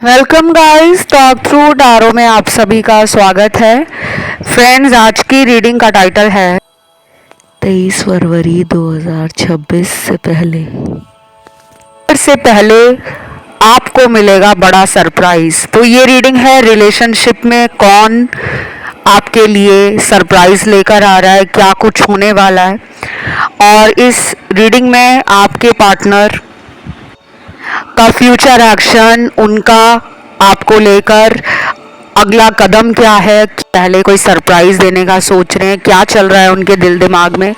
Welcome guys, Talk Through Tarot में आप सभी का स्वागत है। फ्रेंड्स, आज की रीडिंग का टाइटल है 23 फरवरी 2026 से पहले आपको मिलेगा बड़ा सरप्राइज। तो ये रीडिंग है रिलेशनशिप में कौन आपके लिए सरप्राइज लेकर आ रहा है, क्या कुछ होने वाला है। और इस रीडिंग में आपके पार्टनर का फ्यूचर एक्शन, उनका आपको लेकर अगला कदम क्या है, पहले कोई सरप्राइज देने का सोच रहे हैं, क्या चल रहा है उनके दिल दिमाग में।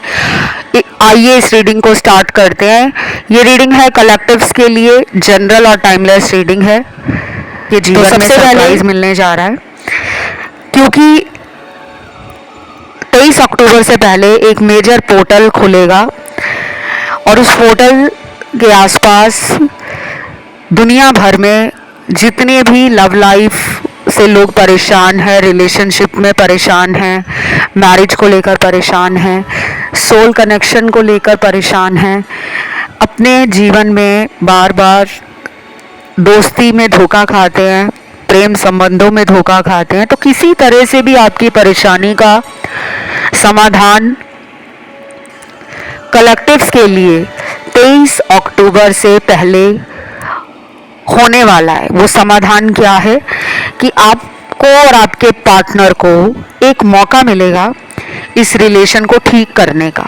आइए इस रीडिंग को स्टार्ट करते हैं। ये रीडिंग है कलेक्टिव्स के लिए, जनरल और टाइमलेस रीडिंग है। ये जीवन तो सबसे में सरप्राइज मिलने जा रहा है क्योंकि 23 अक्टूबर से पहले एक मेजर पोर्टल खुलेगा और उस पोर्टल के आसपास दुनिया भर में जितने भी लव लाइफ से लोग परेशान हैं, रिलेशनशिप में परेशान हैं, मैरिज को लेकर परेशान हैं, सोल कनेक्शन को लेकर परेशान हैं, अपने जीवन में बार बार दोस्ती में धोखा खाते हैं, प्रेम संबंधों में धोखा खाते हैं, तो किसी तरह से भी आपकी परेशानी का समाधान कलेक्टिव्स के लिए 23 अक्टूबर से पहले होने वाला है। वो समाधान क्या है कि आपको और आपके पार्टनर को एक मौका मिलेगा इस रिलेशन को ठीक करने का।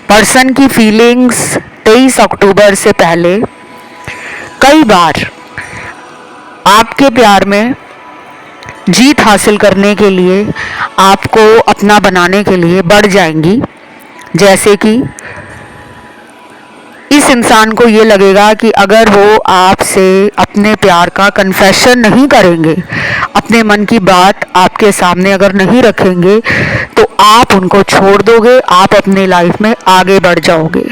पर्सन की फीलिंग्स 23 अक्टूबर से पहले कई बार आपके प्यार में जीत हासिल करने के लिए, आपको अपना बनाने के लिए बढ़ जाएंगी। जैसे कि इस इंसान को ये लगेगा कि अगर वो आपसे अपने प्यार का कन्फेशन नहीं करेंगे, अपने मन की बात आपके सामने अगर नहीं रखेंगे, तो आप उनको छोड़ दोगे, आप अपनी लाइफ में आगे बढ़ जाओगे।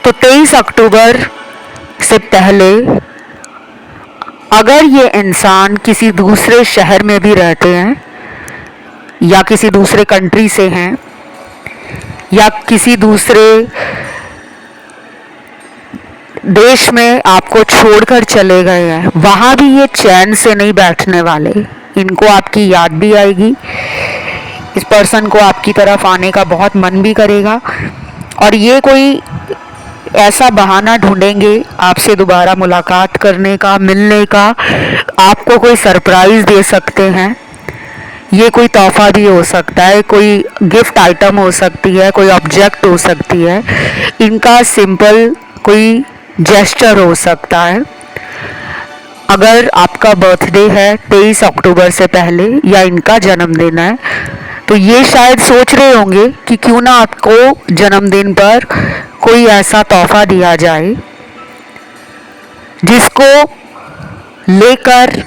तो 23 अक्टूबर से पहले अगर ये इंसान किसी दूसरे शहर में भी रहते हैं या किसी दूसरे कंट्री से हैं या किसी दूसरे देश में आपको छोड़कर चले गए हैं, वहाँ भी ये चैन से नहीं बैठने वाले। इनको आपकी याद भी आएगी, इस पर्सन को आपकी तरफ आने का बहुत मन भी करेगा और ये कोई ऐसा बहाना ढूंढेंगे आपसे दोबारा मुलाकात करने का, मिलने का। आपको कोई सरप्राइज दे सकते हैं, ये कोई तोहफा भी हो सकता है, कोई गिफ्ट आइटम हो सकती है, कोई ऑब्जेक्ट हो सकती है, इनका सिंपल कोई जेस्चर हो सकता है। अगर आपका बर्थडे है 23 अक्टूबर से पहले या इनका जन्मदिन है, तो ये शायद सोच रहे होंगे कि क्यों ना आपको जन्मदिन पर कोई ऐसा तोहफा दिया जाए जिसको लेकर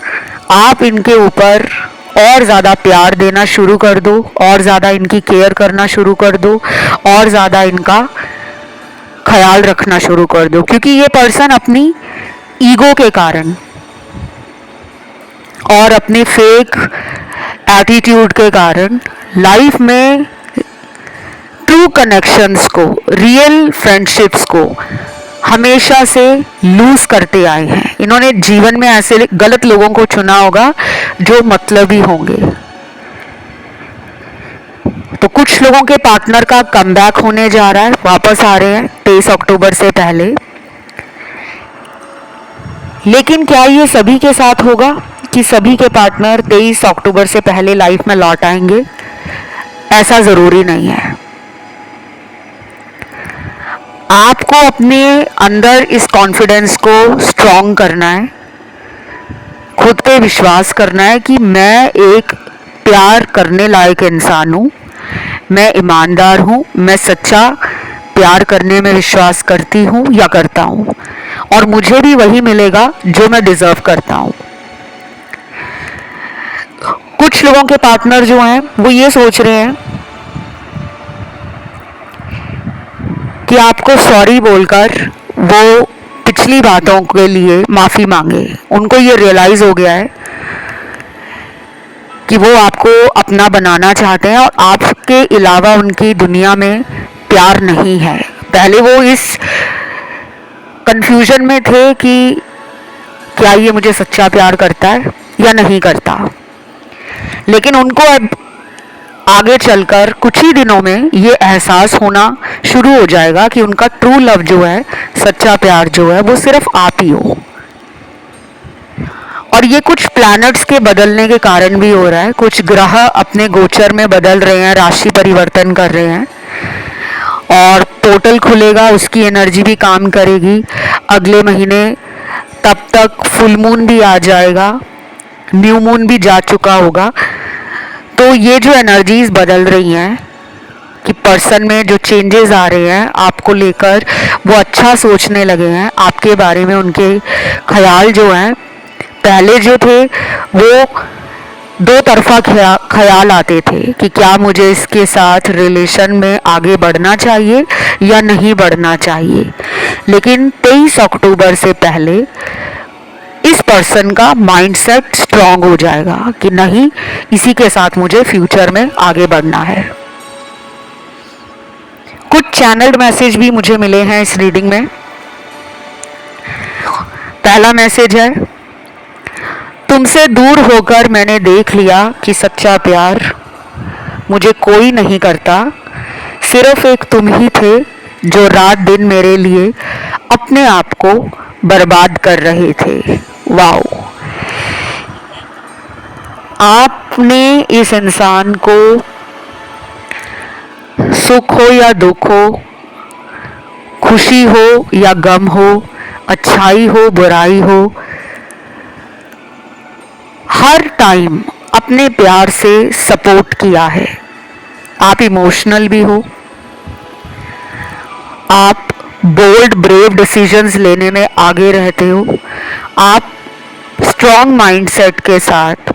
आप इनके ऊपर और ज़्यादा प्यार देना शुरू कर दो, और ज़्यादा इनकी केयर करना शुरू कर दो, और ज़्यादा इनका ख्याल रखना शुरू कर दो। क्योंकि ये पर्सन अपनी ईगो के कारण और अपने फेक एटीट्यूड के कारण लाइफ में ट्रू कनेक्शंस को, रियल फ्रेंडशिप्स को हमेशा से लूज करते आए हैं। इन्होंने जीवन में ऐसे गलत लोगों को चुना होगा जो मतलबी होंगे। तो कुछ लोगों के पार्टनर का कमबैक होने जा रहा है, वापस आ रहे हैं 23 अक्टूबर से पहले। लेकिन क्या ये सभी के साथ होगा कि सभी के पार्टनर 23 अक्टूबर से पहले लाइफ में लौट आएंगे? ऐसा ज़रूरी नहीं है। आपको अपने अंदर इस कॉन्फिडेंस को स्ट्रॉन्ग करना है, खुद पे विश्वास करना है कि मैं एक प्यार करने लायक इंसान हूँ, मैं ईमानदार हूँ, मैं सच्चा प्यार करने में विश्वास करती हूँ या करता हूँ, और मुझे भी वही मिलेगा जो मैं डिजर्व करता हूँ। कुछ लोगों के पार्टनर जो हैं वो ये सोच रहे हैं कि आपको सॉरी बोलकर वो पिछली बातों के लिए माफ़ी मांगे। उनको ये रियलाइज़ हो गया है कि वो आपको अपना बनाना चाहते हैं और आपके अलावा उनकी दुनिया में प्यार नहीं है। पहले वो इस कंफ्यूजन में थे कि क्या ये मुझे सच्चा प्यार करता है या नहीं करता। लेकिन उनको अब आगे चलकर कुछ ही दिनों में ये एहसास होना शुरू हो जाएगा कि उनका ट्रू लव जो है, सच्चा प्यार जो है, वो सिर्फ आप ही हो। और ये कुछ प्लैनेट्स के बदलने के कारण भी हो रहा है। कुछ ग्रह अपने गोचर में बदल रहे हैं, राशि परिवर्तन कर रहे हैं और पोर्टल खुलेगा, उसकी एनर्जी भी काम करेगी अगले महीने। तब तक फुल मून भी आ जाएगा, न्यू मून भी जा चुका होगा। तो ये जो एनर्जीज बदल रही हैं कि पर्सन में जो चेंजेस आ रहे हैं आपको लेकर, वो अच्छा सोचने लगे हैं आपके बारे में। उनके ख्याल जो हैं, पहले जो थे वो दो तरफा ख्याल आते थे कि क्या मुझे इसके साथ रिलेशन में आगे बढ़ना चाहिए या नहीं बढ़ना चाहिए। लेकिन 23 अक्टूबर से पहले इस पर्सन का माइंडसेट स्ट्रांग हो जाएगा कि नहीं, इसी के साथ मुझे फ्यूचर में आगे बढ़ना है। कुछ चैनल्ड मैसेज भी मुझे मिले हैं इस रीडिंग में। पहला मैसेज है, तुमसे दूर होकर मैंने देख लिया कि सच्चा प्यार मुझे कोई नहीं करता, सिर्फ एक तुम ही थे जो रात दिन मेरे लिए अपने आप को बर्बाद कर रहे थे। वाओ! आपने इस इंसान को सुख हो या दुख हो, खुशी हो या गम हो, अच्छाई हो बुराई हो, हर टाइम अपने प्यार से सपोर्ट किया है। आप इमोशनल भी हो, आप बोल्ड ब्रेव डिसीजंस लेने में आगे रहते हो, आप स्ट्रॉन्ग माइंडसेट के साथ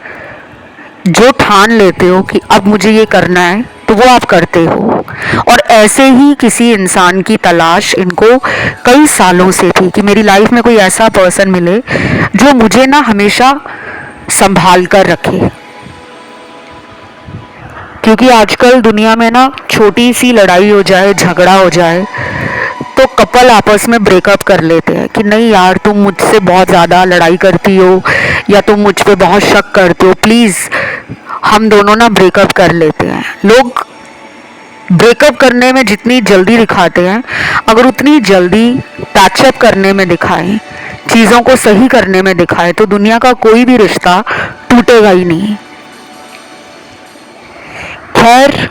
जो ठान लेते हो कि अब मुझे ये करना है तो वो आप करते हो। और ऐसे ही किसी इंसान की तलाश इनको कई सालों से थी कि मेरी लाइफ में कोई ऐसा पर्सन मिले जो मुझे ना हमेशा संभाल कर रखे। क्योंकि आजकल दुनिया में ना छोटी सी लड़ाई हो जाए, झगड़ा हो जाए, तो कपल आपस में ब्रेकअप कर लेते हैं कि नहीं यार, तुम मुझसे बहुत ज़्यादा लड़ाई करती हो या तुम मुझ पे बहुत शक करते हो, प्लीज़ हम दोनों ना ब्रेकअप कर लेते हैं। लोग ब्रेकअप करने में जितनी जल्दी दिखाते हैं, अगर उतनी जल्दी पैचअप करने में दिखाएं, चीज़ों को सही करने में दिखाएं, तो दुनिया का कोई भी रिश्ता टूटेगा ही नहीं। खैर,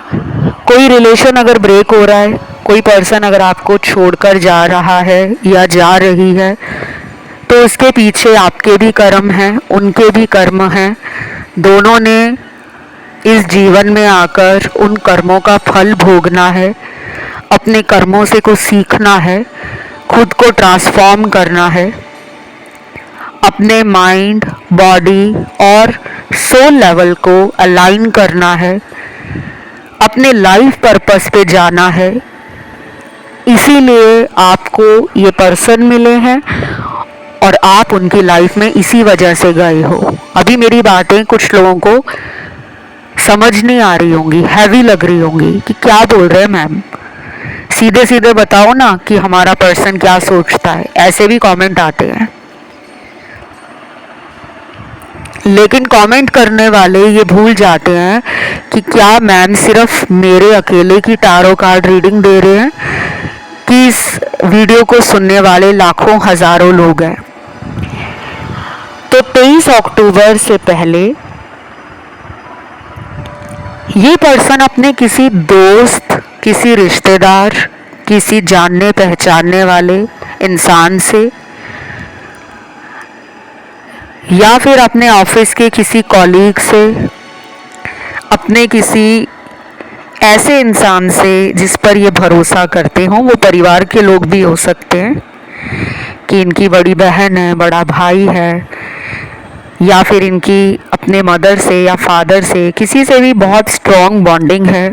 कोई रिलेशन अगर ब्रेक हो रहा है, कोई पर्सन अगर आपको छोड़कर जा रहा है या जा रही है, तो उसके पीछे आपके भी कर्म हैं, उनके भी कर्म हैं। दोनों ने इस जीवन में आकर उन कर्मों का फल भोगना है, अपने कर्मों से कुछ सीखना है, खुद को ट्रांसफॉर्म करना है, अपने माइंड, बॉडी और सोल लेवल को अलाइन करना है, अपने लाइफ पर्पस पे जाना है। इसीलिए आपको ये पर्सन मिले हैं और आप उनकी लाइफ में इसी वजह से गए हो। अभी मेरी बातें कुछ लोगों को समझ नहीं आ रही होंगी, हैवी लग रही होंगी कि क्या बोल रहे हैं मैम, सीधे सीधे बताओ ना कि हमारा पर्सन क्या सोचता है। ऐसे भी कमेंट आते हैं, लेकिन कमेंट करने वाले ये भूल जाते हैं कि क्या मैम सिर्फ मेरे अकेले की टारो कार्ड रीडिंग दे रहे हैं कि इस वीडियो को सुनने वाले लाखों हजारों लोग हैं। तो 23 अक्टूबर से पहले ये पर्सन अपने किसी दोस्त, किसी रिश्तेदार, किसी जानने पहचानने वाले इंसान से या फिर अपने ऑफिस के किसी कॉलीग से, अपने किसी ऐसे इंसान से जिस पर ये भरोसा करते हों, वो परिवार के लोग भी हो सकते हैं कि इनकी बड़ी बहन है, बड़ा भाई है, या फिर इनकी अपने मदर से या फादर से, किसी से भी बहुत स्ट्रॉन्ग बॉन्डिंग है,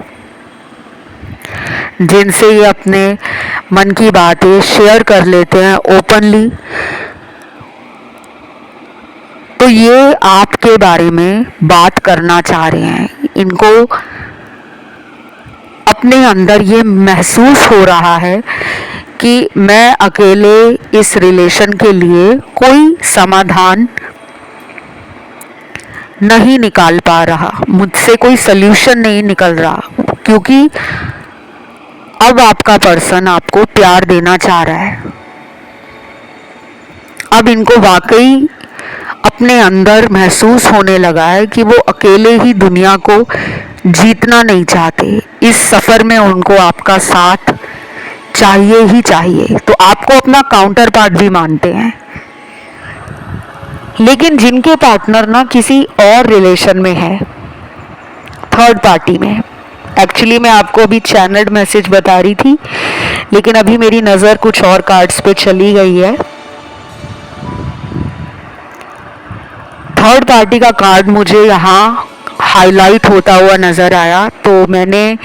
जिनसे ये अपने मन की बातें शेयर कर लेते हैं ओपनली। तो ये आपके बारे में बात करना चाह रहे हैं। इनको अपने अंदर ये महसूस हो रहा है कि मैं अकेले इस रिलेशन के लिए कोई समाधान नहीं निकाल पा रहा, मुझसे कोई सल्यूशन नहीं निकल रहा, क्योंकि अब आपका पर्सन आपको प्यार देना चाह रहा है। अब इनको वाकई अपने अंदर महसूस होने लगा है कि वो अकेले ही दुनिया को जीतना नहीं चाहते। इस सफ़र में उनको आपका साथ चाहिए ही चाहिए, तो आपको अपना काउंटर पार्ट भी मानते हैं। लेकिन जिनके पार्टनर ना किसी और रिलेशन में है, थर्ड पार्टी में, एक्चुअली मैं आपको अभी चैनल्ड मैसेज बता रही थी, लेकिन अभी मेरी नज़र कुछ और कार्ड्स पे चली गई है। थर्ड पार्टी का कार्ड मुझे यहाँ हाईलाइट होता हुआ नज़र आया, तो मैंने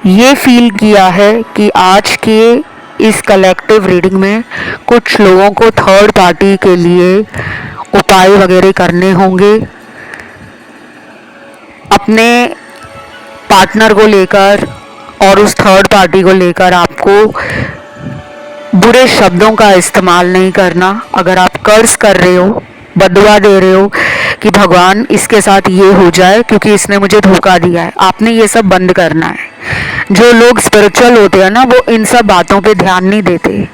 ये फील किया है कि आज के इस कलेक्टिव रीडिंग में कुछ लोगों को थर्ड पार्टी के लिए उपाय वगैरह करने होंगे। अपने पार्टनर को लेकर और उस थर्ड पार्टी को लेकर आपको बुरे शब्दों का इस्तेमाल नहीं करना। अगर आप कर्ज कर रहे हो, बदुआ दे रहे हो कि भगवान इसके साथ ये हो जाए क्योंकि इसने मुझे धोखा दिया है, आपने ये सब बंद करना है। जो लोग स्पिरिचुअल होते हैं ना, वो इन सब बातों पे ध्यान नहीं देते।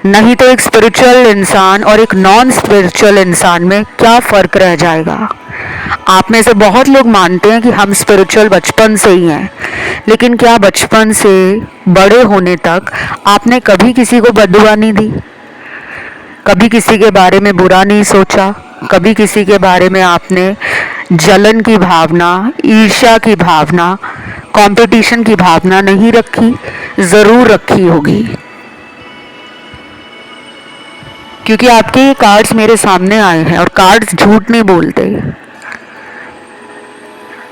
नहीं तो एक स्पिरिचुअल इंसान और एक नॉन स्पिरिचुअल इंसान में क्या फ़र्क रह जाएगा। आप में से बहुत लोग मानते हैं कि हम स्पिरिचुअल बचपन से ही हैं, लेकिन क्या बचपन से बड़े होने तक आपने कभी किसी को बद्दुआ नहीं दी? कभी किसी के बारे में बुरा नहीं सोचा? कभी किसी के बारे में आपने जलन की भावना, ईर्ष्या की भावना, कंपटीशन की भावना नहीं रखी? ज़रूर रखी होगी, क्योंकि आपके ये कार्ड्स मेरे सामने आए हैं और कार्ड्स झूठ नहीं बोलते।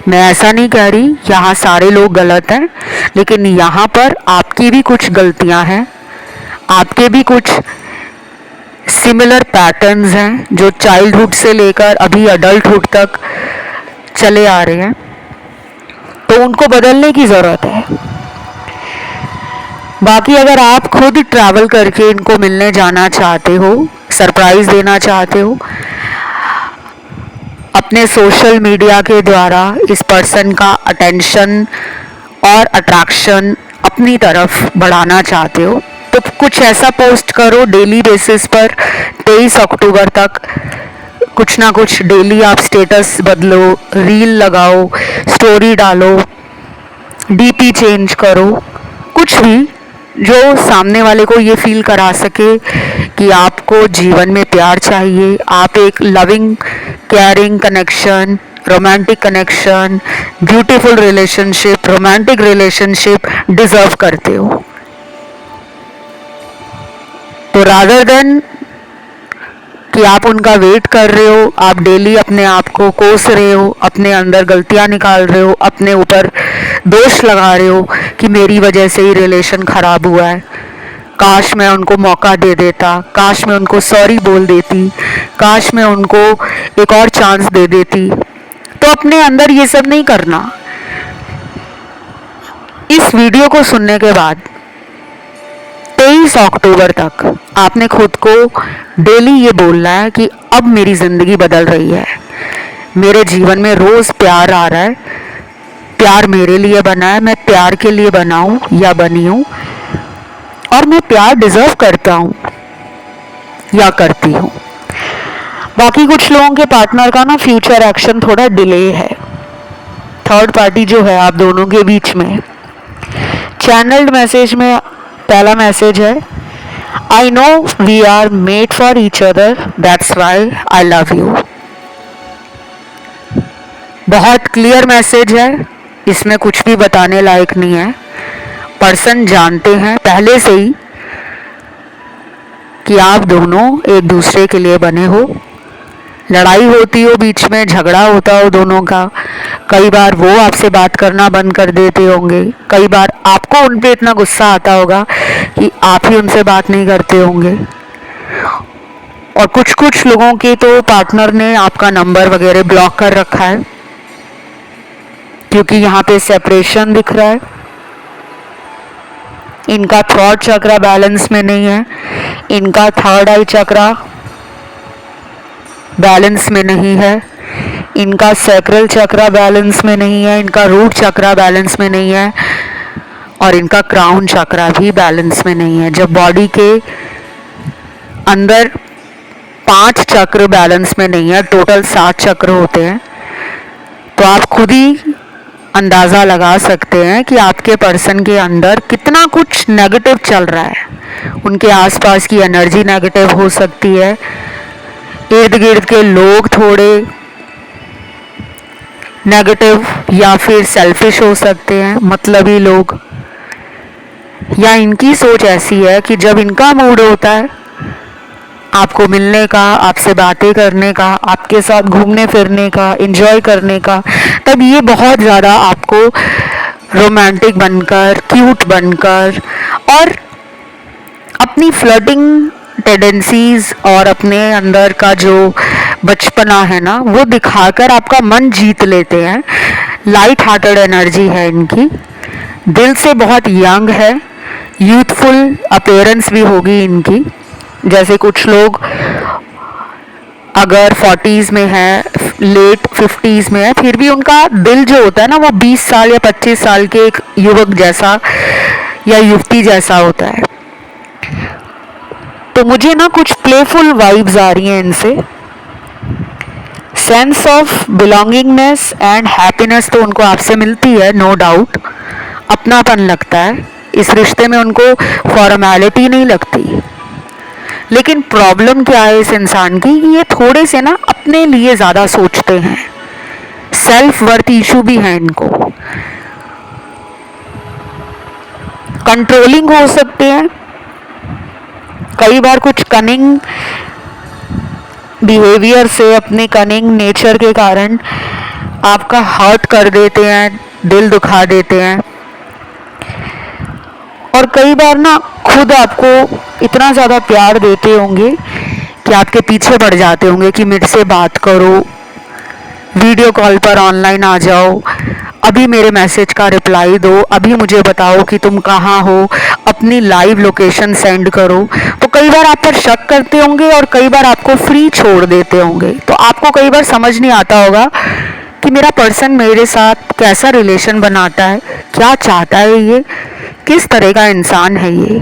मैं ऐसा नहीं कह रही यहाँ सारे लोग गलत हैं, लेकिन यहाँ पर आपकी भी कुछ गलतियाँ हैं, आपके भी कुछ सिमिलर पैटर्न्स हैं जो चाइल्डहुड से लेकर अभी अडल्टहुड तक चले आ रहे हैं, तो उनको बदलने की ज़रूरत है। बाकी अगर आप खुद ट्रैवल करके इनको मिलने जाना चाहते हो, सरप्राइज़ देना चाहते हो, अपने सोशल मीडिया के द्वारा इस पर्सन का अटेंशन और अट्रैक्शन अपनी तरफ बढ़ाना चाहते हो, तो कुछ ऐसा पोस्ट करो डेली बेसिस पर। 23 अक्टूबर तक कुछ ना कुछ डेली आप स्टेटस बदलो, रील लगाओ, स्टोरी डालो, डीपी चेंज करो, कुछ भी जो सामने वाले को ये फील करा सके कि आपको जीवन में प्यार चाहिए, आप एक loving caring connection, romantic connection, beautiful relationship, romantic relationship deserve करते हो। तो रादर देन कि आप उनका वेट कर रहे हो, आप डेली अपने आप को कोस रहे हो, अपने अंदर गलतियां निकाल रहे हो, अपने ऊपर दोष लगा रहे हो कि मेरी वजह से ही रिलेशन खराब हुआ है, काश मैं उनको मौका दे देता, काश मैं उनको सॉरी बोल देती, काश मैं उनको एक और चांस दे देती। तो अपने अंदर ये सब नहीं करना। इस वीडियो को सुनने के बाद 23 अक्टूबर तक आपने खुद को डेली ये बोलना है कि अब मेरी ज़िंदगी बदल रही है, मेरे जीवन में रोज़ प्यार आ रहा है, प्यार मेरे लिए बना है, मैं प्यार के लिए बना हूँ या बनी हूँ, और मैं प्यार डिज़र्व करता हूँ या करती हूँ। बाकी कुछ लोगों के पार्टनर का ना फ्यूचर एक्शन थोड़ा डिले है, थर्ड पार्टी जो है आप दोनों के बीच में। चैनल्ड मैसेज में पहला मैसेज है, I know we are made for each other, that's why I love you. बहुत क्लियर मैसेज है, इसमें कुछ भी बताने लायक नहीं है। पर्सन जानते हैं पहले से ही कि आप दोनों एक दूसरे के लिए बने हो। लड़ाई होती हो बीच में, झगड़ा होता हो दोनों का, कई बार वो आपसे बात करना बंद कर देते होंगे, कई बार आपको उन पे इतना गुस्सा आता होगा कि आप ही उनसे बात नहीं करते होंगे। और कुछ कुछ लोगों के तो पार्टनर ने आपका नंबर वगैरह ब्लॉक कर रखा है, क्योंकि यहाँ पे सेपरेशन दिख रहा है। इनका थ्रॉट चक्रा बैलेंस में नहीं है, इनका थर्ड आई चक्रा बैलेंस में नहीं है, इनका सैक्रल चक्रा बैलेंस में नहीं है, इनका रूट चक्रा बैलेंस में नहीं है और इनका क्राउन चक्रा भी बैलेंस में नहीं है। जब बॉडी के अंदर 5 चक्र बैलेंस में नहीं है, टोटल 7 चक्र होते हैं, तो आप खुद ही अंदाज़ा लगा सकते हैं कि आपके पर्सन के अंदर कितना कुछ नेगेटिव चल रहा है। उनके आसपास की एनर्जी नेगेटिव हो सकती है, इर्द गिर्द के लोग थोड़े नेगेटिव या फिर सेल्फिश हो सकते हैं, मतलबी लोग, या इनकी सोच ऐसी है कि जब इनका मूड होता है आपको मिलने का, आपसे बातें करने का, आपके साथ घूमने फिरने का, एंजॉय करने का, तब ये बहुत ज़्यादा आपको रोमांटिक बनकर, क्यूट बनकर और अपनी फ्लर्टिंग टेंडेंसीज और अपने अंदर का जो बचपना है ना, वो दिखाकर आपका मन जीत लेते हैं। लाइट हार्टेड एनर्जी है इनकी, दिल से बहुत यंग है, यूथफुल अपीयरेंस भी होगी इनकी। जैसे कुछ लोग अगर 40s में है, लेट 50s में है, फिर भी उनका दिल जो होता है ना, वो 20 साल या 25 साल के एक युवक जैसा या युवती जैसा होता है। तो मुझे ना कुछ प्लेफुल वाइब्स आ रही हैं इनसे। Sense of belongingness and happiness तो उनको आपसे मिलती है, नो डाउट। अपनापन लगता है इस रिश्ते में, उनको फॉर्मेलिटी नहीं लगती। लेकिन प्रॉब्लम क्या है इस इंसान की, ये थोड़े से ना अपने लिए ज़्यादा सोचते हैं, सेल्फ वर्थ इशू भी है इनको, कंट्रोलिंग हो सकते हैं, कई बार कुछ कनिंग बिहेवियर से, अपने कनिंग नेचर के कारण आपका हर्ट कर देते हैं, दिल दुखा देते हैं। और कई बार ना खुद आपको इतना ज़्यादा प्यार देते होंगे कि आपके पीछे पड़ जाते होंगे कि मेरे से बात करो, वीडियो कॉल पर ऑनलाइन आ जाओ, अभी मेरे मैसेज का रिप्लाई दो, अभी मुझे बताओ कि तुम कहाँ हो, अपनी लाइव लोकेशन सेंड करो। तो कई बार आप पर शक करते होंगे और कई बार आपको फ्री छोड़ देते होंगे। तो आपको कई बार समझ नहीं आता होगा कि मेरा पर्सन मेरे साथ कैसा रिलेशन बनाता है, क्या चाहता है, ये किस तरह का इंसान है ये।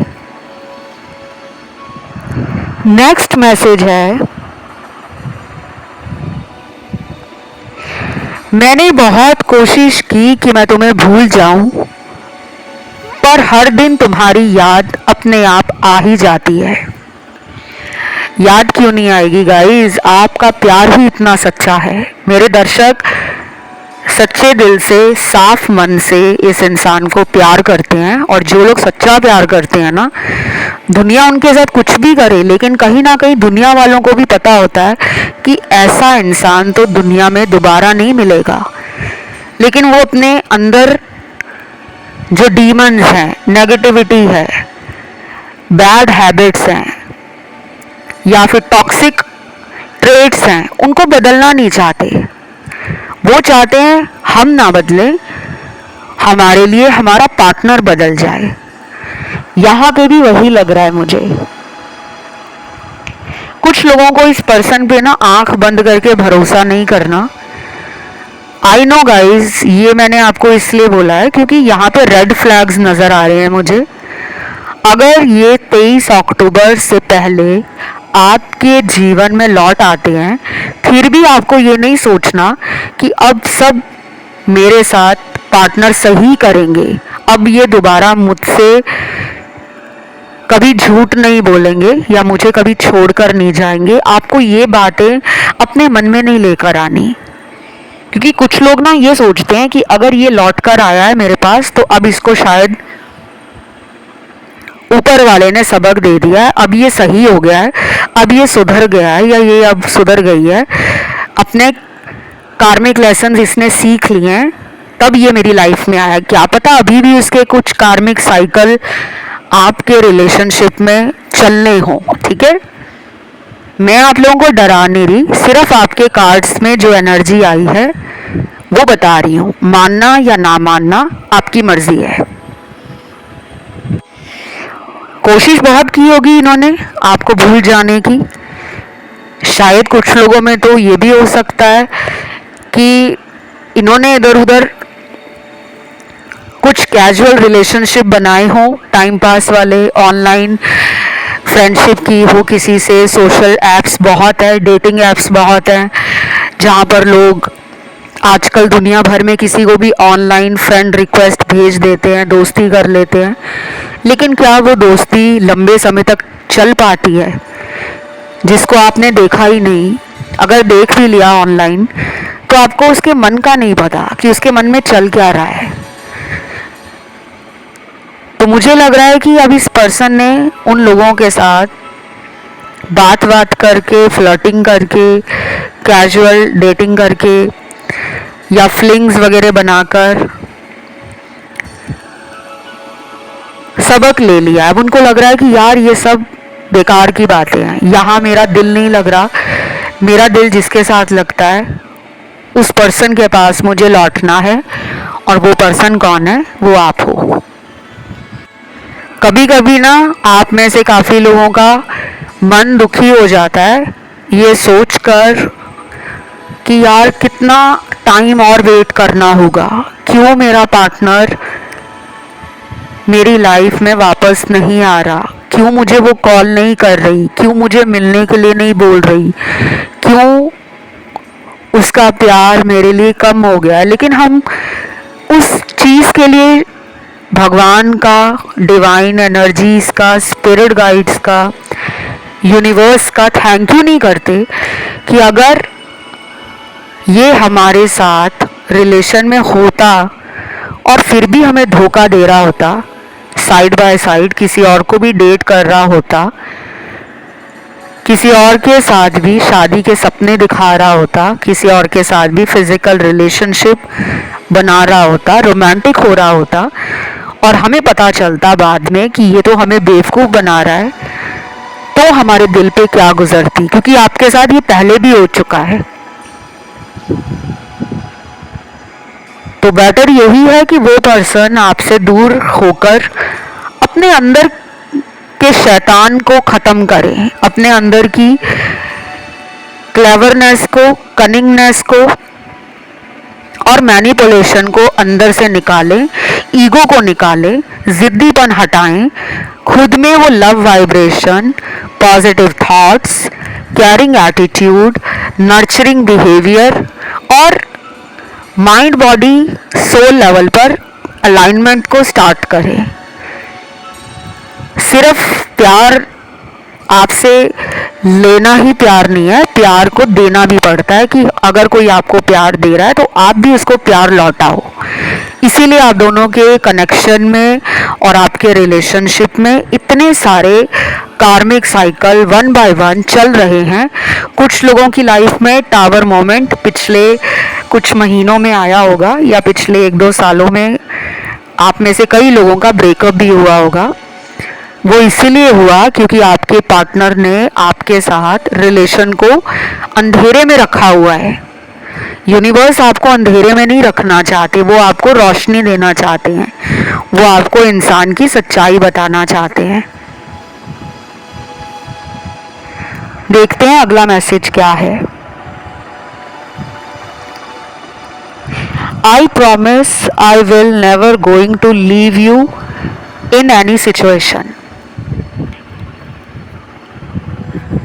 नेक्स्ट मैसेज है, मैंने बहुत कोशिश की कि मैं तुम्हें भूल जाऊं, पर हर दिन तुम्हारी याद अपने आप आ ही जाती है। याद क्यों नहीं आएगी गाइस, आपका प्यार ही इतना सच्चा है। मेरे दर्शक सच्चे दिल से, साफ मन से इस इंसान को प्यार करते हैं, और जो लोग सच्चा प्यार करते हैं ना, दुनिया उनके साथ कुछ भी करे, लेकिन कहीं ना कहीं दुनिया वालों को भी पता होता है कि ऐसा इंसान तो दुनिया में दोबारा नहीं मिलेगा। लेकिन वो अपने अंदर जो डीमंस हैं, नेगेटिविटी है, बैड हैबिट्स हैं या फिर टॉक्सिक ट्रेट्स हैं, उनको बदलना नहीं चाहते। वो चाहते हैं हम ना बदले, हमारे लिए हमारा पार्टनर बदल जाए। यहाँ पे भी वही लग रहा है मुझे। कुछ लोगों को इस पर्सन पे ना आंख बंद करके भरोसा नहीं करना। आई नो गाइज, ये मैंने आपको इसलिए बोला है क्योंकि यहाँ पे रेड फ्लैग्स नज़र आ रहे हैं मुझे। अगर ये 23 अक्टूबर से पहले आपके जीवन में लौट आते हैं, फिर भी आपको ये नहीं सोचना कि अब सब मेरे साथ पार्टनर सही करेंगे, अब ये दोबारा मुझसे कभी झूठ नहीं बोलेंगे या मुझे कभी छोड़कर नहीं जाएंगे। आपको ये बातें अपने मन में नहीं लेकर आनी, क्योंकि कुछ लोग ना ये सोचते हैं कि अगर ये लौट कर आया है मेरे पास तो अब इसको शायद ऊपर वाले ने सबक दे दिया है, अब ये सही हो गया है, अब ये सुधर गया है या ये अब सुधर गई है, अपने कार्मिक लेसन इसने सीख लिए हैं, तब ये मेरी लाइफ में आया। क्या पता अभी भी इसके कुछ कार्मिक साइकिल आपके रिलेशनशिप में चलने हो। ठीक है, मैं आप लोगों को डरा नहीं रही, सिर्फ आपके कार्ड्स में जो एनर्जी आई है वो बता रही हूँ। मानना या ना मानना आपकी मर्जी है। कोशिश बहुत की होगी इन्होंने आपको भूल जाने की। शायद कुछ लोगों में तो ये भी हो सकता है कि इन्होंने इधर उधर कुछ कैजुअल रिलेशनशिप बनाए हों, टाइम पास वाले, ऑनलाइन फ्रेंडशिप की हो किसी से। सोशल ऐप्स बहुत है, डेटिंग ऐप्स बहुत हैं, जहाँ पर लोग आजकल दुनिया भर में किसी को भी ऑनलाइन फ्रेंड रिक्वेस्ट भेज देते हैं, दोस्ती कर लेते हैं। लेकिन क्या वो दोस्ती लंबे समय तक चल पाती है? जिसको आपने देखा ही नहीं, अगर देख भी लिया ऑनलाइन, तो आपको उसके मन का नहीं पता कि उसके मन में चल क्या रहा है। तो मुझे लग रहा है कि अब इस पर्सन ने उन लोगों के साथ बात करके, फ्लर्टिंग करके, कैजुअल डेटिंग करके या फ्लिंग्स वगैरह बनाकर सबक ले लिया। अब उनको लग रहा है कि यार ये सब बेकार की बातें हैं, यहाँ मेरा दिल नहीं लग रहा, मेरा दिल जिसके साथ लगता है उस पर्सन के पास मुझे लौटना है। और वो पर्सन कौन है? वो आप हो। कभी कभी ना आप में से काफ़ी लोगों का मन दुखी हो जाता है ये सोचकर कि यार कितना टाइम और वेट करना होगा, क्यों मेरा पार्टनर मेरी लाइफ में वापस नहीं आ रहा, क्यों मुझे वो कॉल नहीं कर रही, क्यों मुझे मिलने के लिए नहीं बोल रही, क्यों उसका प्यार मेरे लिए कम हो गया। लेकिन हम उस चीज़ के लिए भगवान का, डिवाइन एनर्जीज का, स्पिरिट गाइड्स का, यूनिवर्स का थैंक यू नहीं करते कि अगर ये हमारे साथ रिलेशन में होता और फिर भी हमें धोखा दे रहा होता, साइड बाय साइड किसी और को भी डेट कर रहा होता, किसी और के साथ भी शादी के सपने दिखा रहा होता, किसी और के साथ भी फिजिकल रिलेशनशिप बना रहा होता, रोमांटिक हो रहा होता, और हमें पता चलता बाद में कि ये तो हमें बेवकूफ़ बना रहा है, तो हमारे दिल पे क्या गुजरती, क्योंकि आपके साथ ये पहले भी हो चुका है। तो बेटर यही है कि वो पर्सन आपसे दूर होकर अपने अंदर के शैतान को ख़त्म करें, अपने अंदर की क्लेवरनेस को, कनिंगनेस को और मैनिपुलेशन को अंदर से निकालें, ईगो को निकालें, ज़िद्दीपन हटाएं, खुद में वो love vibration, positive thoughts, caring attitude, nurturing behaviour और माइंड बॉडी सोल लेवल पर अलाइनमेंट को स्टार्ट करें। सिर्फ प्यार आपसे लेना ही प्यार नहीं है, प्यार को देना भी पड़ता है कि अगर कोई आपको प्यार दे रहा है तो आप भी उसको प्यार लौटाओ। इसीलिए आप दोनों के कनेक्शन में और आपके रिलेशनशिप में इतने सारे कार्मिक साइकिल वन बाय वन चल रहे हैं। कुछ लोगों की लाइफ में टावर मोमेंट पिछले कुछ महीनों में आया होगा या पिछले 1-2 सालों में आप में से कई लोगों का ब्रेकअप भी हुआ होगा। वो इसीलिए हुआ क्योंकि आपके पार्टनर ने आपके साथ रिलेशन को अंधेरे में रखा हुआ है। यूनिवर्स आपको अंधेरे में नहीं रखना चाहते, वो आपको रोशनी देना चाहते हैं, वो आपको इंसान की सच्चाई बताना चाहते हैं। देखते हैं अगला मैसेज क्या है। I promise I will never going to leave you in any situation।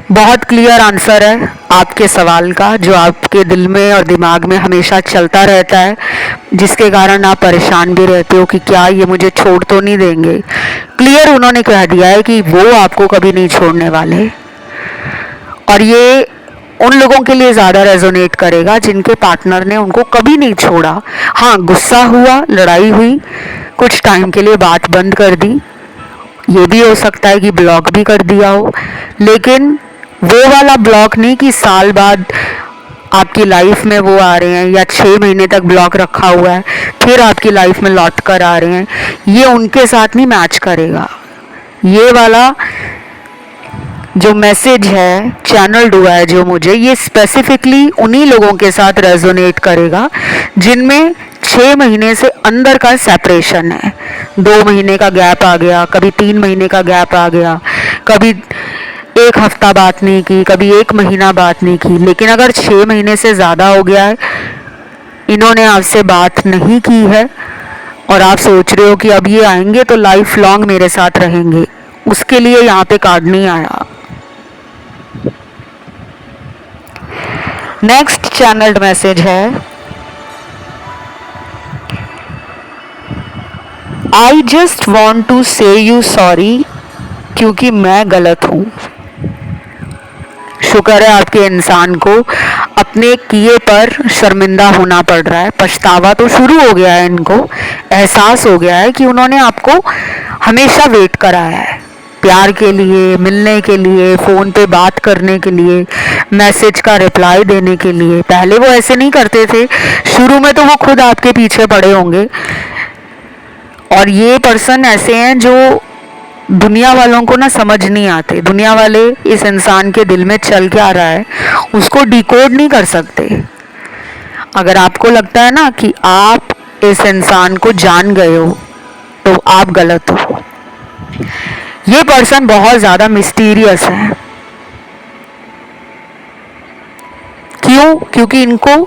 बहुत क्लियर आंसर है आपके सवाल का, जो आपके दिल में और दिमाग में हमेशा चलता रहता है, जिसके कारण आप परेशान भी रहते हो कि क्या ये मुझे छोड़ तो नहीं देंगे। क्लियर उन्होंने कह दिया है कि वो आपको कभी नहीं छोड़ने वाले, और ये उन लोगों के लिए ज़्यादा रेजोनेट करेगा जिनके पार्टनर ने उनको कभी नहीं छोड़ा। हाँ, गुस्सा हुआ, लड़ाई हुई, कुछ टाइम के लिए बात बंद कर दी, ये भी हो सकता है कि ब्लॉक भी कर दिया हो, लेकिन वो वाला ब्लॉक नहीं कि साल बाद आपकी लाइफ में वो आ रहे हैं या 6 महीने तक ब्लॉक रखा हुआ है फिर आपकी लाइफ में लौट कर आ रहे हैं, ये उनके साथ नहीं मैच करेगा। ये वाला जो मैसेज है चैनल हुआ है जो मुझे, ये स्पेसिफिकली उन्हीं लोगों के साथ रेजोनेट करेगा जिनमें 6 महीने से अंदर का सेपरेशन है, 2 महीने का गैप आ गया, कभी 3 महीने का गैप आ गया, कभी 1 हफ्ता बात नहीं की, कभी 1 महीना बात नहीं की। लेकिन अगर 6 महीने से ज़्यादा हो गया है, इन्होंने आपसे बात नहीं की है और आप सोच रहे हो कि अब ये आएंगे तो लाइफ लॉन्ग मेरे साथ रहेंगे, उसके लिए यहाँ पे कार्ड नहीं आया। नेक्स्ट चैनल्ड मैसेज है, आई जस्ट वॉन्ट टू से यू सॉरी, क्योंकि मैं गलत हूँ। शुक्र है आपके इंसान को अपने किए पर शर्मिंदा होना पड़ रहा है, पछतावा तो शुरू हो गया है, इनको एहसास हो गया है कि उन्होंने आपको हमेशा वेट कराया है, प्यार के लिए, मिलने के लिए, फ़ोन पे बात करने के लिए, मैसेज का रिप्लाई देने के लिए। पहले वो ऐसे नहीं करते थे, शुरू में तो वो खुद आपके पीछे पड़े होंगे। और ये पर्सन ऐसे हैं जो दुनिया वालों को ना समझ नहीं आते, दुनिया वाले इस इंसान के दिल में चल क्या रहा है उसको डिकोड नहीं कर सकते। अगर आपको लगता है ना कि आप इस इंसान को जान गए हो तो आप गलत हो। ये पर्सन बहुत ज़्यादा मिस्टीरियस है। क्यों? क्योंकि इनको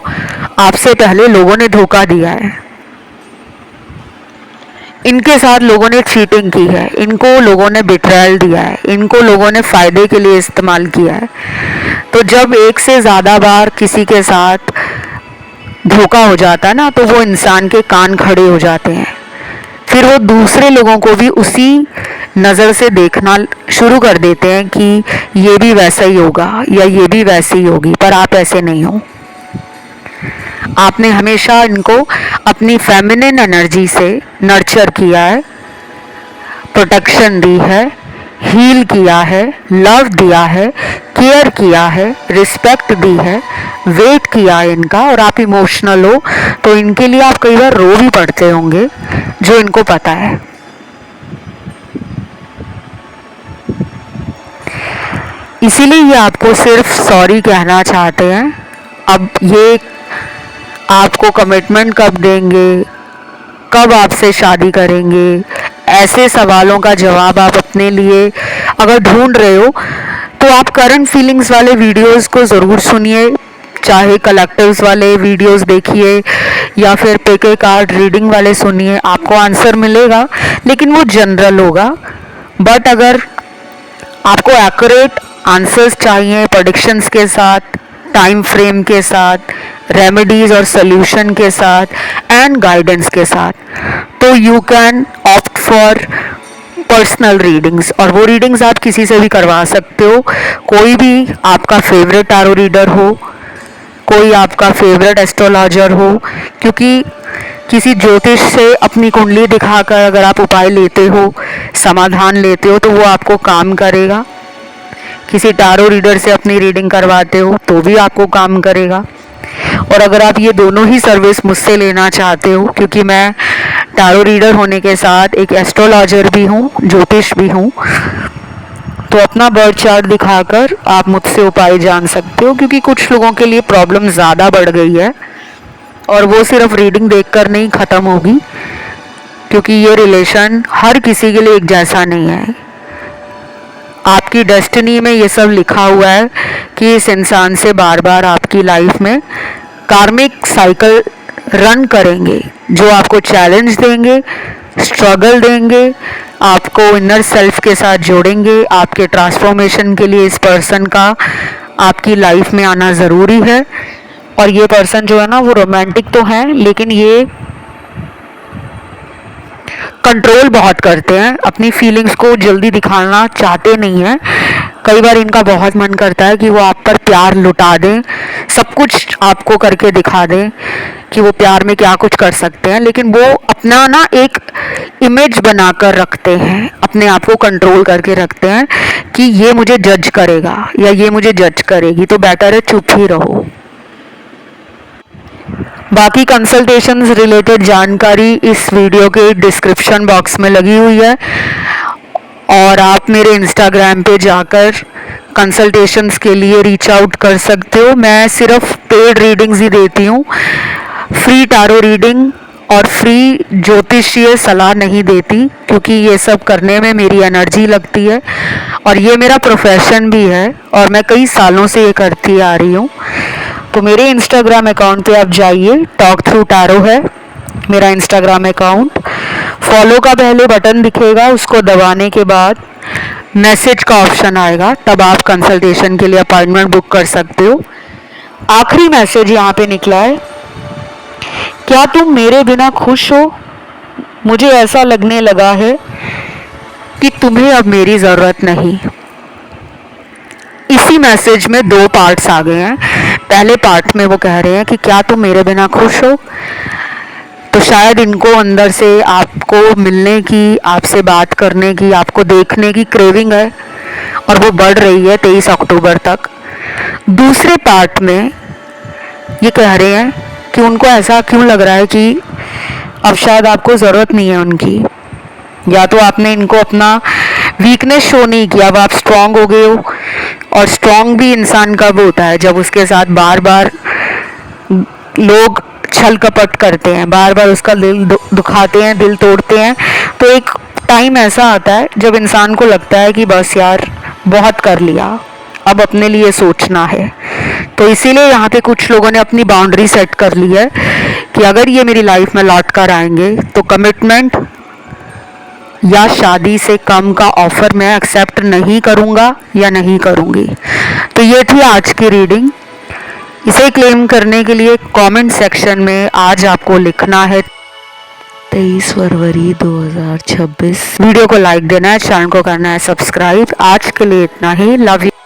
आपसे पहले लोगों ने धोखा दिया है, इनके साथ लोगों ने चीटिंग की है, इनको लोगों ने बिट्रायल दिया है, इनको लोगों ने फ़ायदे के लिए इस्तेमाल किया है। तो जब एक से ज़्यादा बार किसी के साथ धोखा हो जाता है ना, तो वो इंसान के कान खड़े हो जाते हैं, फिर वो दूसरे लोगों को भी उसी नज़र से देखना शुरू कर देते हैं कि ये भी वैसा ही होगा या ये भी वैसी ही होगी, पर आप ऐसे नहीं हो। आपने हमेशा इनको अपनी फेमिनिन एनर्जी से नर्चर किया है, प्रोटेक्शन दी है, हील किया है, लव दिया है, केयर किया है, रिस्पेक्ट दी है, वेट किया है इनका। और आप इमोशनल हो तो इनके लिए आप कई बार रो भी पड़ते होंगे, जो इनको पता है। इसीलिए ये आपको सिर्फ सॉरी कहना चाहते हैं। अब ये आपको कमिटमेंट कब देंगे, कब आपसे शादी करेंगे, ऐसे सवालों का जवाब आप अपने लिए अगर ढूंढ रहे हो तो आप करंट फीलिंग्स वाले वीडियोस को ज़रूर सुनिए, चाहे कलेक्टिव्स वाले वीडियोस देखिए या फिर पेके कार्ड रीडिंग वाले सुनिए, आपको आंसर मिलेगा, लेकिन वो जनरल होगा। बट अगर आपको एक्यूरेट आंसर्स चाहिए, प्रेडिक्शंस के साथ, टाइम फ्रेम के साथ, रेमेडीज और सोल्यूशन के साथ एंड गाइडेंस के साथ, तो you can opt for personal readings. और वो रीडिंग्स आप किसी से भी करवा सकते हो, कोई भी आपका फेवरेट टैरो रीडर हो, कोई आपका फेवरेट एस्ट्रोलॉजर हो, क्योंकि किसी ज्योतिष से अपनी कुंडली दिखाकर अगर आप उपाय लेते हो, समाधान लेते हो, तो वो आपको काम करेगा। किसी टैरो रीडर से अपनी रीडिंग करवाते हो तो भी आपको काम करेगा। और अगर आप ये दोनों ही सर्विस मुझसे लेना चाहते हो, क्योंकि मैं टैरो रीडर होने के साथ एक एस्ट्रोलॉजर भी हूँ, ज्योतिष भी हूँ, तो अपना बर्थ चार्ट दिखाकर आप मुझसे उपाय जान सकते हो। क्योंकि कुछ लोगों के लिए प्रॉब्लम ज़्यादा बढ़ गई है और वो सिर्फ रीडिंग देखकर नहीं ख़त्म होगी, क्योंकि ये रिलेशन हर किसी के लिए एक जैसा नहीं है। आपकी डेस्टिनी में ये सब लिखा हुआ है कि इस इंसान से बार बार आपकी लाइफ में कार्मिक साइकिल रन करेंगे, जो आपको चैलेंज देंगे, स्ट्रगल देंगे, आपको इनर सेल्फ के साथ जोड़ेंगे। आपके ट्रांसफॉर्मेशन के लिए इस पर्सन का आपकी लाइफ में आना ज़रूरी है। और ये पर्सन जो है ना, वो रोमांटिक तो है, लेकिन ये कंट्रोल बहुत करते हैं, अपनी फीलिंग्स को जल्दी दिखाना चाहते नहीं हैं। कई बार इनका बहुत मन करता है कि वो आप पर प्यार लुटा दें, सब कुछ आपको करके दिखा दें कि वो प्यार में क्या कुछ कर सकते हैं, लेकिन वो अपना ना एक इमेज बनाकर रखते हैं, अपने आप को कंट्रोल करके रखते हैं कि ये मुझे जज करेगा या ये मुझे जज करेगी, तो बेटर है चुप ही रहो। बाकी कंसल्टेशंस रिलेटेड जानकारी इस वीडियो के डिस्क्रिप्शन बॉक्स में लगी हुई है, और आप मेरे इंस्टाग्राम पे जाकर कंसल्टेशंस के लिए रीच आउट कर सकते हो। मैं सिर्फ पेड रीडिंग्स ही देती हूँ, फ्री टैरो रीडिंग और फ्री ज्योतिषीय सलाह नहीं देती, क्योंकि ये सब करने में मेरी एनर्जी लगती है और ये मेरा प्रोफेशन भी है और मैं कई सालों से ये करती आ रही हूँ। तो मेरे इंस्टाग्राम अकाउंट पे आप जाइए, टॉक थ्रू टैरो है मेरा इंस्टाग्राम अकाउंट। फॉलो का पहले बटन दिखेगा, उसको दबाने के बाद मैसेज का ऑप्शन आएगा, तब आप कंसल्टेशन के लिए अपॉइंटमेंट बुक कर सकते हो। आखिरी मैसेज यहाँ पे निकला है, क्या तुम मेरे बिना खुश हो? मुझे ऐसा लगने लगा है कि तुम्हें अब मेरी ज़रूरत नहीं। इसी मैसेज में दो पार्ट्स आ गए हैं। पहले पार्ट में वो कह रहे हैं कि क्या तुम मेरे बिना खुश हो, तो शायद इनको अंदर से आपको मिलने की, आपसे बात करने की, आपको देखने की क्रेविंग है और वो बढ़ रही है 23 अक्टूबर तक। दूसरे पार्ट में ये कह रहे हैं कि उनको ऐसा क्यों लग रहा है कि अब शायद आपको ज़रूरत नहीं है उनकी, या तो आपने इनको अपना वीकनेस शो नहीं किया, अब आप स्ट्रांग हो गए हो। और स्ट्रांग भी इंसान कब होता है, जब उसके साथ बार बार लोग छल कपट करते हैं, बार बार उसका दिल दुखाते हैं, दिल तोड़ते हैं। तो एक टाइम ऐसा आता है जब इंसान को लगता है कि बस यार बहुत कर लिया, अब अपने लिए सोचना है। तो इसीलिए यहाँ पे कुछ लोगों ने अपनी बाउंड्री सेट कर ली है कि अगर ये मेरी लाइफ में लौट कर आएंगे तो कमिटमेंट या शादी से कम का ऑफर मैं एक्सेप्ट नहीं करूँगा या नहीं करूँगी। तो ये थी आज की रीडिंग। इसे क्लेम करने के लिए कमेंट सेक्शन में आज आपको लिखना है 23 फरवरी 2026। वीडियो को लाइक देना है, चैनल को करना है सब्सक्राइब। आज के लिए इतना ही। Love you.